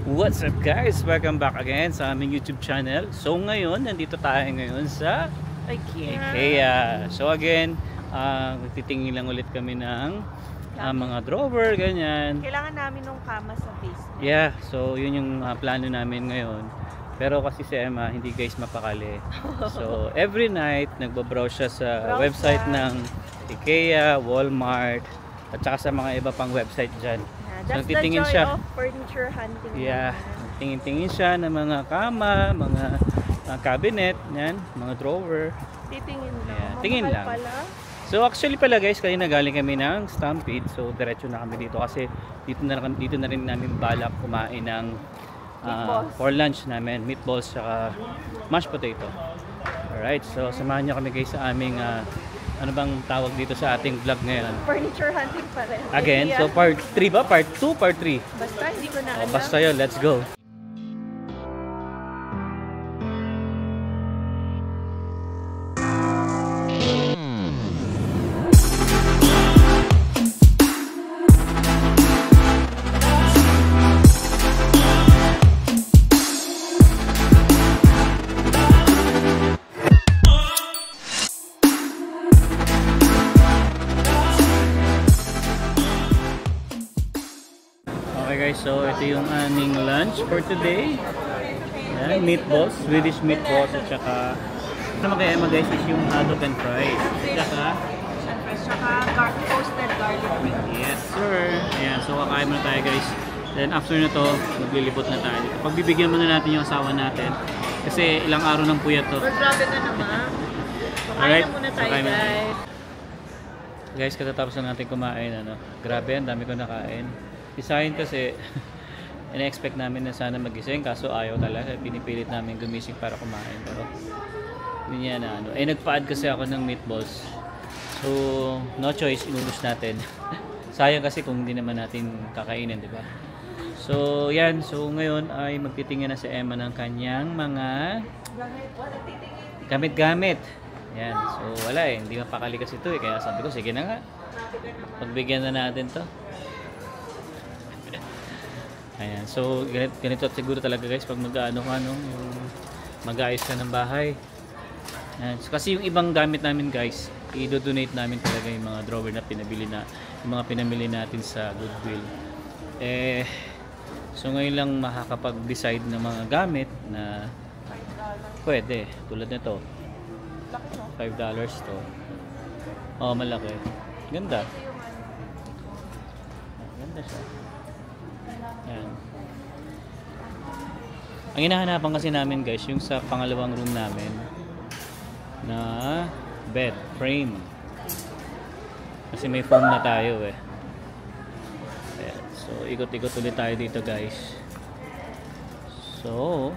What's up guys? Welcome back again sa aming YouTube channel. So ngayon, nandito tayo ngayon sa IKEA. So again, titingin lang ulit kami ng mga drawer, ganyan. Kailangan namin ng kama sa basement. Yeah, so yun yung plano namin ngayon. Pero kasi si Emma, hindi guys mapakali. So every night, nagbabrowse siya sa website ng IKEA, Walmart, at saka sa mga iba pang website dyan. That's so, titingin the joy siya of furniture hunting. Yeah, tingin-tingin siya ng mga kama, mga cabinet, yan, mga drawer. Titingin lang. Yeah, tingin lang. Pala. So actually pala guys, kanina galing kami ng Stampede. So diretso na kami dito kasi dito na rin namin balak kumain ng for lunch namin, meatballs saka mashed potato. Alright, so samahan niyo kami guys sa aming ano bang tawag dito sa ating vlog ngayon? Furniture hunting pa rin. Again, so part 3 ba? Part 2? Part 3? Basta, hindi ko na alam. Basta yun, let's go. Okay guys, so ito yung aming lunch for today. Yan, meatballs, Swedish meatballs at saka ito mag-Emma guys is yung hotdog and fries. At saka toasted garlic bread. Yes sir. Ayan, so kakain muna tayo guys. Then after na to, maglilipot na tayo dito. Pagbibigyan muna natin yung asawa natin kasi ilang araw ng puyat to. Grabe ka naman. Kakain na muna tayo guys. Guys, katatapos na natin kumain, grabe, ang dami ko nakain. Isahin kasi ina-expect namin na sana magising kaso ayaw talaga, pinipilit namin gumising para kumain pero hindi niya na nagpa-add kasi ako ng meatballs so no choice, inubos natin. Sayang kasi kung hindi naman natin kakainin, di ba? So yan, so ngayon ay magtitingin na si Emma ng kanyang mga gamit-gamit. Yan, so wala hindi mapakali kasi ito kaya sabi ko sige na nga, pagbigyan na natin to. Ayan, so ganito siguro talaga guys pag mag-aayos ka ng bahay. Ayan, so, kasi yung ibang gamit namin guys, i-donate namin talaga yung mga drawer na pinamili natin sa Goodwill. So ngayon lang makakapag-decide ng mga gamit na pwede, tulad nito. $5 to. Oh, malaki. Ganda. Ganda siya. Yan. Ang hinahanapan kasi namin guys yung sa pangalawang room namin na bed frame kasi may foam na tayo Ayan. So ikot-ikot ulit tayo dito guys. So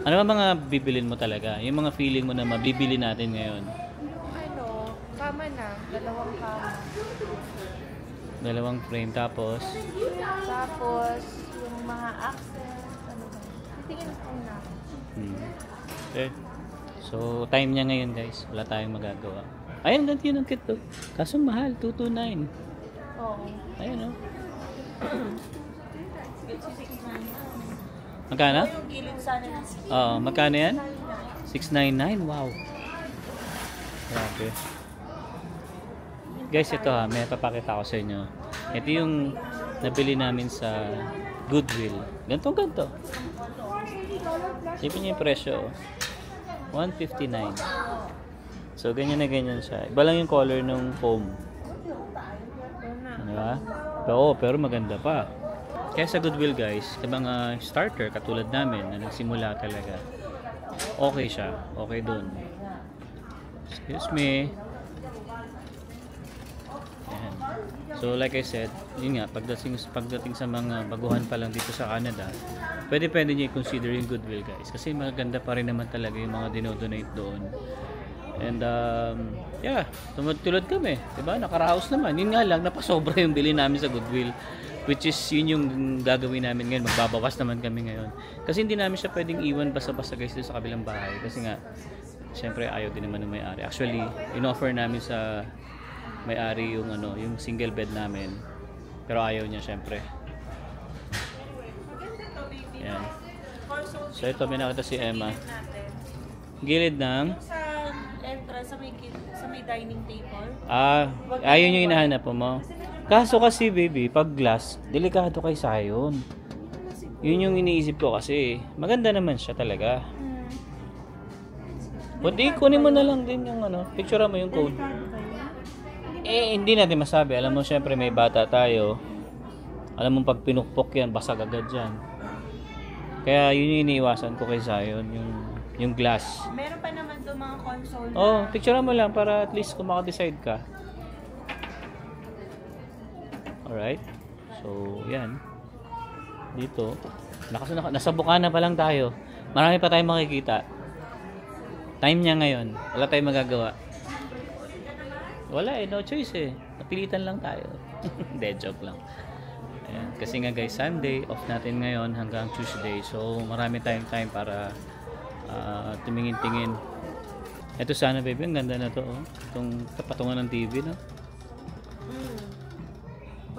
ano ba mga bibilin mo talaga? Yung mga feeling mo na mabibili natin ngayon? Kama na, dalawang kama. Dalawang frame tapos yung mga access, titingin ko na. Okay. So time niya ngayon guys, wala tayong magagawa. Ayun, ganti yun ang kit to. Kaso mahal, 229. Oo. Ayun Magkano? Yung gilid sana ng Oo, magkano yan? 699, wow. Grabe. Guys, ito may papakita ko sa inyo. Ito yung nabili namin sa Goodwill. Ganto. Sipin niyo yung presyo. $159. So, ganyan na ganyan siya. Iba lang yung color ng foam. Ano ba? Oo, pero maganda pa. Kaya sa Goodwill guys, sa mga starter katulad namin na nagsimula talaga, okay siya. Okay dun. Excuse me. Ayan. So like I said, yun nga, pagdating sa mga baguhan pa lang dito sa Canada, pwede nyo i-consider yung Goodwill guys. Kasi maganda pa rin naman talaga yung mga dinodonate doon. And yeah, tulad kami, diba? Nakaraos naman. Yun nga lang, napasobra yung bili namin sa Goodwill. Which is yun yung gagawin namin ngayon. Magbabawas naman kami ngayon. Kasi hindi namin siya pwedeng iwan basta-basta guys dito sa kabilang bahay. Kasi nga, syempre ayaw din naman ng may-ari. Actually, in-offer namin sa may-ari yung yung single bed namin. Pero ayaw niya syempre. So ito, may nakita si Emma. Natin. Gilid ng... Yung sa entrance, sa may dining table. Ayun yung hinahanap mo. Kaso kasi baby, pag glass, delikado kay sayon. Yun yung iniisip ko kasi. Maganda naman siya talaga. Kundi kunin mo na lang din yung picture mo yung code. Hindi natin masabi. Alam mo, syempre may bata tayo. Alam mo, pag pinukpok yan, basag agad yan. Kaya yun yung iniiwasan ko kay Zion, yung glass. Meron pa naman doon mga console na... Picture mo lang para at least kung makadecide ka. Alright. So, yan. Dito. Nasa Bukana pa lang tayo. Marami pa tayong makikita. Time niya ngayon. Wala tayong magagawa. Wala no choice Napilitan lang tayo. Hindi, joke lang. Ayan. Kasi nga guys, Sunday, off natin ngayon hanggang Tuesday. So, marami tayong time para tumingin-tingin. Ito sana baby, ang ganda na to. Itong kapatungan ng TV, no?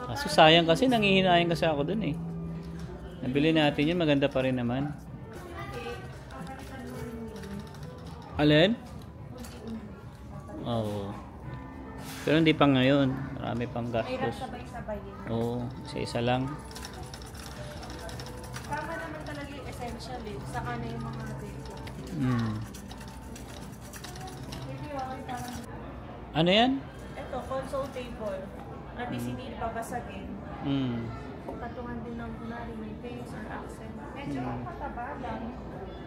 Kaso sayang kasi, nangihinayang kasi ako dun Nabili natin yun, maganda pa rin naman. Alin? Oo. Pero hindi pa ngayon. Marami pang gastos. Sabay-sabay din. Oo, isa lang. Tama naman talaga yung essential Saka na yung mga video. Ano yan? Ito, console table. At least hindi babasagin. Patungan din ng kunwari may face or accent. Medyo pataba lang.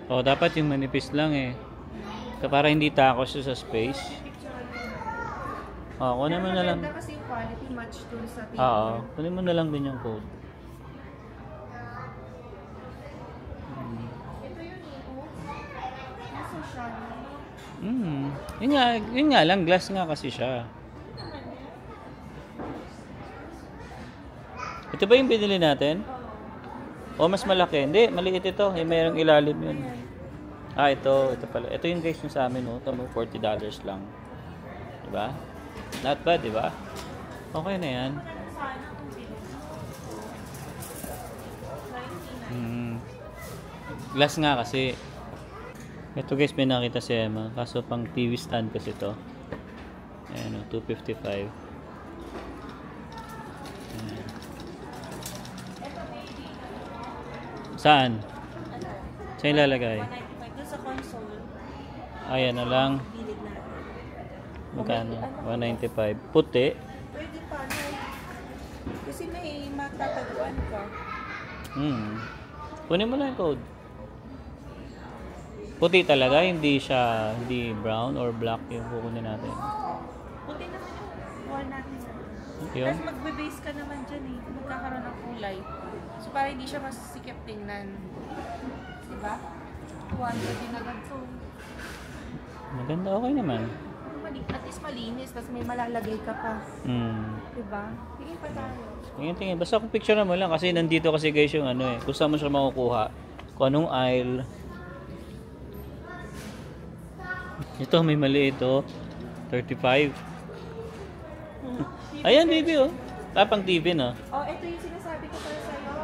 Dapat yung manipis lang para hindi takos siya sa space. Kunin mo na lang. Maganda kasi yung quality match dun sa table. Kunin mo na lang din yung code. Ito yun nasa siya. Yun nga lang, glass nga kasi siya. Ito ba yung binili natin? Mas malaki. Hindi, maliit ito. Mayroong ilalim yun. Ito pala. Ito yung guys yung sa amin, Ito mo, $40 lang. Diba? Not bad, diba? Okay na yan. Glass nga kasi. Ito guys, may nakita si Emma. Kaso pang TV stand kasi ito. Ayan $255. Saan? Saan ilalagay? 195 doon sa console. Ayan na lang. Bilid natin. Magkano? 195. Puti. Pwede pa, kasi may matataguan ka. Kunin mo lang yung code. Puti talaga, hindi brown or black yung kukunin natin. Puti naman yung wall natin. Yun? Tapos magbe-base ka naman dyan magkakaroon ng kulay. So para hindi siya masikip tingnan. Diba? 200 din agad. So, maganda, okay naman. at least malinis, tapos may malalagay ka pa. Diba? Tingin pa tayo. Tingin. Basta kung picture mo lang kasi nandito kasi guys yung kung saan mo siya makukuha. Kung anong aisle. Ito, may mali ito. 35. Ayan, baby, Tapang TV, no? Ito yung sinasabi ko para sa'yo.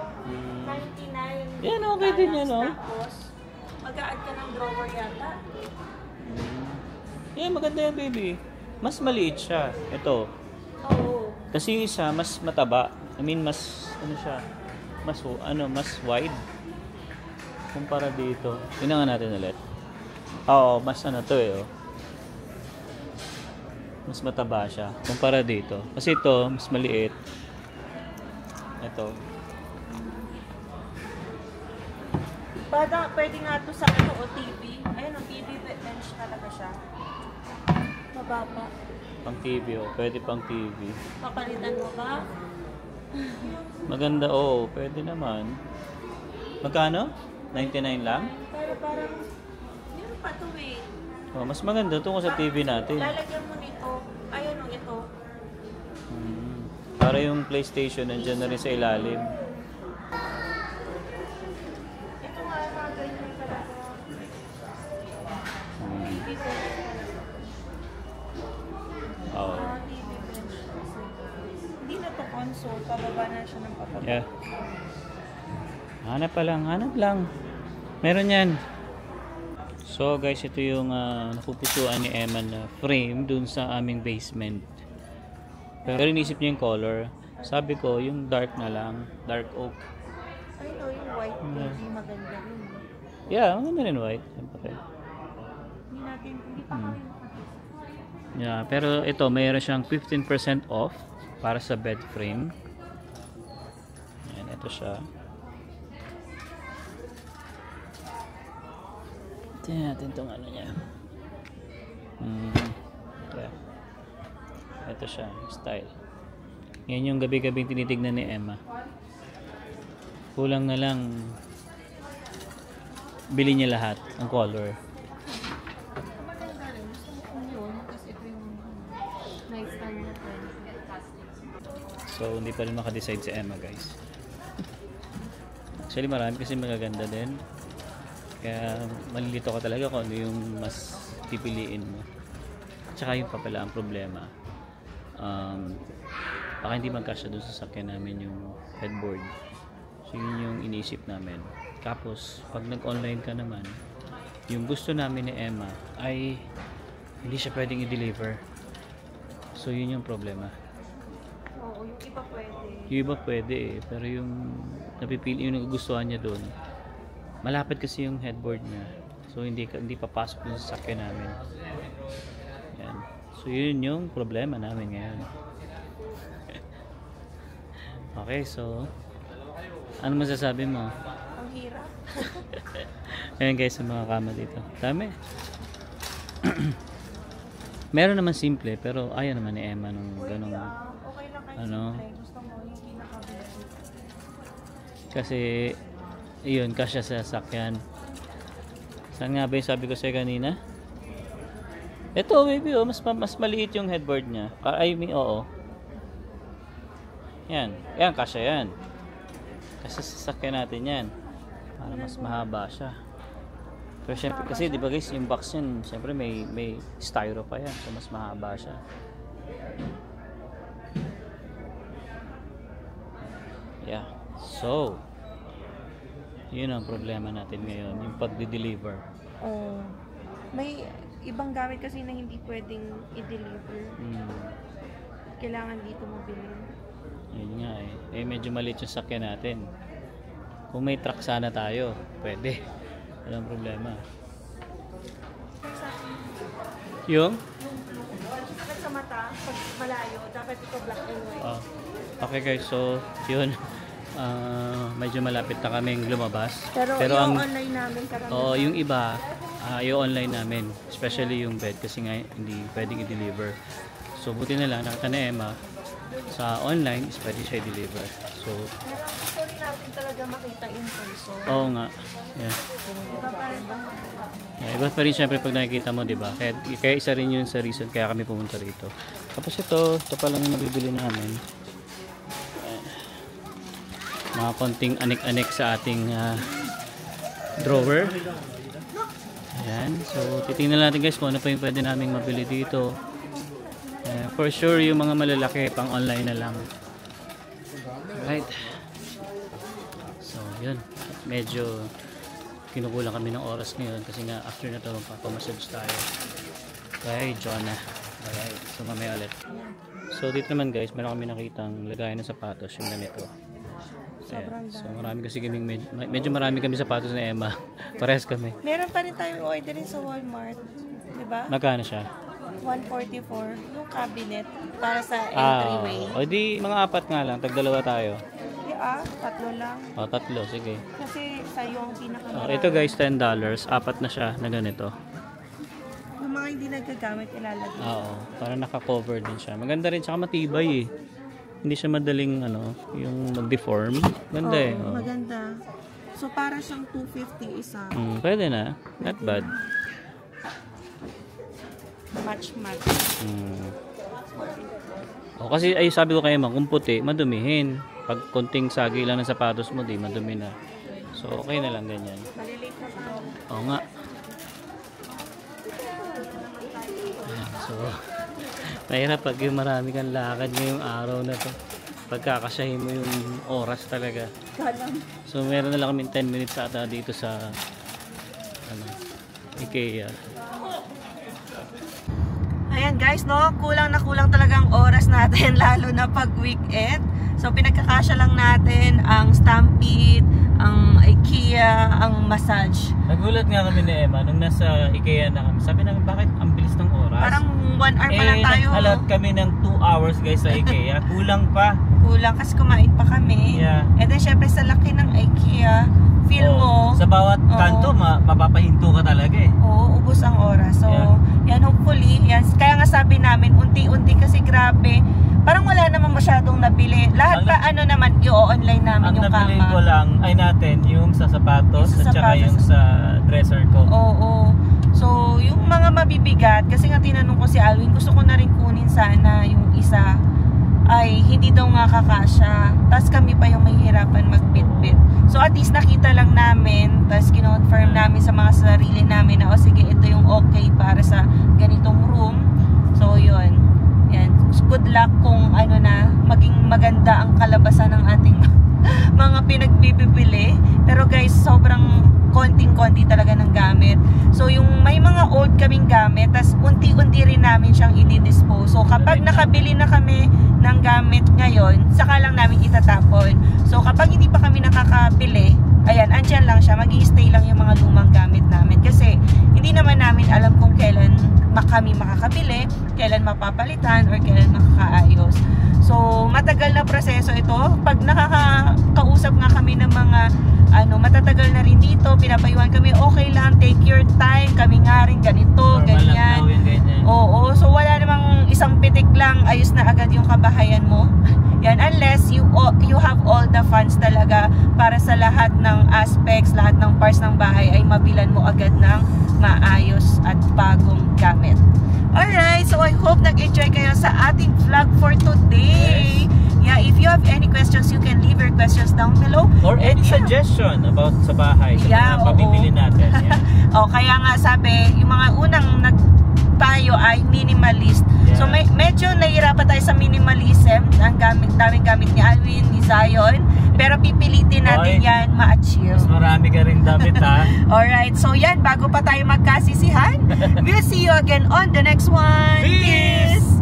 99. Yan, okay din yan, Tapos, mag-a-add ka ng drawer yata. Maganda yan, baby. Mas maliit siya. Ito. Oo. Kasi yung isa, mas mataba. Mas, mas wide. Kumpara dito. Tingnan nga natin ulit. Mas mas mataba siya kumpara dito. Kasi ito, mas maliit. Ito. Pwede nga ito sa TV. Ayun, ang TV bench talaga siya. Mababa. Pang TV, Pwede pang TV. Papalitan mo ba? Maganda, pwede naman. Magkano? 99 lang? Pero parang, yun pa ito mas maganda ito kung sa TV natin. Lalagyan mo nito. Ayun ito. Para yung PlayStation nandiyan na rin sa ilalim. Ito nga, mga ganyan talaga. TV bench. TV bench. Hindi na to console. Pababa na siya ng pababa. Yeah. Hanap lang. Meron yan. So guys, ito yung napupusuan ni Emma na frame dun sa aming basement. Pero inisip niya yung color. Sabi ko, yung dark na lang. Dark oak. Ay no, yung white baby maganda rin. Yeah, maganda rin white. Siyempre. Hindi pa kami Yeah, pero ito, mayroon siyang 15% off para sa bed frame. Ayan, ito siya. Tingnan natin itong ano niya. Yeah. Ito siya, style. Yan yung gabi-gabing tinitignan ni Emma. Kulang na lang bili niya lahat ang color. maganda rin. Gusto mo kung yun, kasi ito yung nightstand na friend. So hindi pa rin makadecide si Emma, guys. Actually marami kasi magaganda din. Kaya malilito ka talaga kung ano yung mas pipiliin mo. Tsaka yung pa pala ang problema. Baka hindi magkasya doon sa sakyan namin yung headboard. So yun yung inisip namin. Tapos pag nag-online ka naman, yung gusto namin ni Emma ay hindi siya pwedeng i-deliver. So yun yung problema. Oo, yung iba pwede. Yung iba pwede eh, pero yung napipili, yung nagugustuhan niya doon, malapit kasi yung headboard niya. So hindi papasok dun sa sakyan namin. Yan. So yun yung problema namin ngayon. Okay, so ano masasabi mo? Ang hirap. Ayan guys, sa mga kama dito. Dami. Meron naman simple, pero ayaw naman ni Emma nung ganong Okay lang kayo ano. simple. Gusto mo yung pinaka-basic. Kasi iyon, kasya sa sakyan. Saan nga ba yung sabi ko sa'yo kanina? Ito baby, oh, mas maliit yung headboard niya. I mean, oo. Yan, kasya yan. Kasi sasakyan natin yan. Para mas mahaba siya. Pero syempre, kasi di ba guys, yung box yan, syempre may styro pa yan. So mas mahaba siya. Yeah. So, yun ang problema natin ngayon, yung pagdi-deliver. Oh. May ibang gamit kasi na hindi pwedeng i-deliver. Kailangan dito mabili. Yun nga eh. Eh medyo maliit yung sakyan natin. Kung may truck sana tayo, pwede. Walang problema. Yung? Dapat sa mata, pag malayo, dapat ito black and white. Okay guys, so yun. Medyo malapit na kaming lumabas. Pero yung online namin karamihan. Yung iba, yung online namin. Especially yung bed kasi nga hindi pwedeng i-deliver. So buti na lang, nakita na Emma sa online is pwede siya i-deliver. So gusto rin natin talaga makita in person. oo nga. Yeah. Iba pa rin bang Iba pa rin syempre pag nakikita mo, di ba? Kaya isa rin yun sa reason kaya kami pumunta rito. Tapos ito pa lang yung nabibili namin. Mga konting anik-anik sa ating drawer. Ayan. So titingnan natin guys kung ano pa yung pwede naming mabili dito. For sure yung mga malalaki pang online na lang. Right. So yun. Medyo kinukulang kami ng oras ngayon kasi nga after na ito magpapamassage tayo kay Jonah. Alright, so mamaya ulit. So dito naman guys, meron kami nakitang lagayan ng sapatos yung ganito. Ayan. So marami kasi kaming medyo marami kami sapatos na Emma. Parehas kami. meron pa rin tayong orderin sa Walmart. Diba? Magkano siya? 144 yung cabinet para sa entryway. O di mga apat nga lang, tagdalawa tayo. Tatlo lang. Tatlo, sige. Kasi sa'yo ang pinakamarami. Ito guys, $10, apat na siya na ganito. Yung mga hindi nagagamit ilalagay. Oo, para naka-cover din siya. Maganda rin, tsaka matibay eh. Hindi siya madaling yung mag-deform. Ganda eh. Oo. Maganda. So para siyang 250 isa. Pwede na. Not bad. Match. Kasi ay sabi ko kay Emma, kung puti, madumihin. Pag konting sagi lang ng sapatos mo, di madumi na. So okay na lang ganyan. Malilate na tayo. Oo nga. Ayan, so mahirap pag yung marami kang lakad ngayong araw na to. Pagkakasyahin mo yung oras talaga. So meron na lang kami 10 minutes ata dito sa IKEA. Ayan guys, no, kulang na kulang talagang oras natin lalo na pag weekend. So pinagkakasya lang natin ang Stampede, ang IKEA, ang massage. Nagulat nga kami ni Emma nung nasa IKEA na kami. Sabi namin, bakit ang bilis ng oras? Parang 1 hour pa lang tayo. Nag-allot kami ng 2 hours guys sa IKEA. Kulang pa. Kulang kasi kumain pa kami. Yeah. And then syempre sa laki ng IKEA, feel mo. Sa bawat kanto, mapapahinto ka talaga eh. Oo, ubos ang oras. So, yan hopefully. Yan. Kaya nga sabi namin, unti-unti kasi grabe. Parang wala naman masyadong nabili. Lahat pa ano naman, i-online namin yung kama. Ang nabili ko lang ay natin yung sa sapatos at saka yung sa dresser ko. Oo. So, yung mga mabibigat, kasi nga tinanong ko si Alwin, gusto ko na rin kunin sana yung isa. Ay hindi daw nga kakasya. Tapos kami pa yung mahihirapan magbitbit. So at least nakita lang namin, tapos kinonfirm namin sa mga sarili namin na sige, ito yung okay para sa ganitong room. So yun. Yan. Good luck kung ano na, maging maganda ang kalabasan ng ating mga pinagbibili. Pero guys, sobrang konting-konti talaga ng gamit. So yung may mga old kaming gamit, tas unti-unti rin namin siyang i-dispose. So kapag nakabili na kami ng gamit ngayon, saka lang namin itatapon. So kapag hindi pa kami nakakabili, ayan, andyan lang siya, mag-i-stay lang yung mga lumang gamit namin. Kasi hindi naman namin alam kung kailan kami makakabili, kailan mapapalitan, or kailan makakaayos. So matagal na proseso ito. Pag nakakausap nga kami ng mga matatagal na rin dito, pinapayuhan kami, okay lang, take your time, kami nga rin ganito, ganyan. Oo, so wala namang isang pitik lang, ayos na agad yung kabahayan mo. Yan, unless you have all the funds talaga para sa lahat ng aspects, lahat ng parts ng bahay ay mabilan mo agad ng maayos at bagong gamit. Alright, so I hope nag-enjoy kayo sa ating vlog for today. Yes. Yeah, if you have any questions, you can leave your questions down below. Or any suggestion about sa bahay, sa mga pabibili natin. Yeah. Kaya nga sabi, yung mga unang nagpayo ay minimalist. Yeah. So medyo nahihirapan tayo sa minimalism. Ang daming gamit ni Alwin, ni Zion. Pero pipilitin natin yan ma-achieve. Mas marami ka rin damit ha. Alright, so yan, bago pa tayo magkasisihan, we'll see you again on the next one. Peace!